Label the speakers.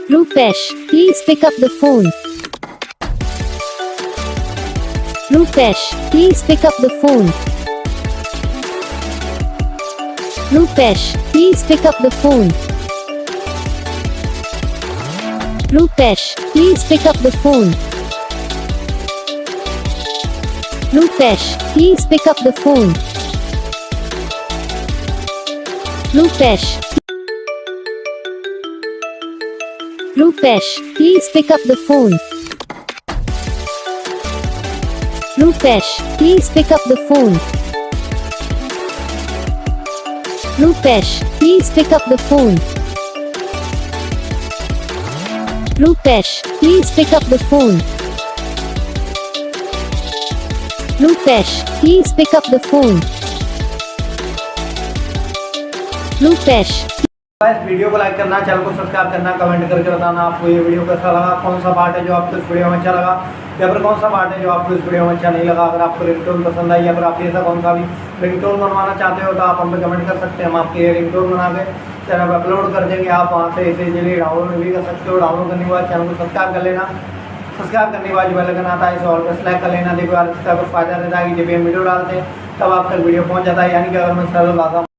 Speaker 1: Rupesh, please pick up the phone. Rupesh, please pick up the phone. Rupesh, please pick up the phone. Rupesh, please pick up the phone. Rupesh, please pick up the phone. Rupesh. Rupesh, please pick up the phone. Rupesh, please pick up the phone. Rupesh, please pick up the phone. Rupesh, please pick up the phone. Rupesh, please pick up the phone. Rupesh.
Speaker 2: इस video को like करना, channel को subscribe करना, comment करके बताना आपको ये video कैसा लगा, कौन सा पार्ट है जो आपको इस वीडियो में अच्छा लगा या फिर कौन सा पार्ट है जो आपको इस वीडियो में अच्छा नहीं लगा। अगर आपको रिंगटोन पसंद आई या फिर आप ऐसा कौन सा भी रिंगटोन बनवाना चाहते हो तो आप हम पे कमेंट कर सकते हैं। हम आपके रिंगटोन बना के चैनल पर अपलोड कर देंगे। आप वहाँ से इसे इजीली डाउनलोड भी कर सकते हो। डाउनलोड करने के बाद चैनल को सब्सक्राइब कर लेना। सब्सक्राइब करने के बाद जो बेल आइकन आता है इसे ऑल पर सेलेक्ट कर लेना। देखो यार इसका कुछ फ़ायदा रहता है कि जब हम वीडियो डालते हैं तब आप तक वीडियो पहुँच जाता है। यानी कि अगर मैं सरल भाषा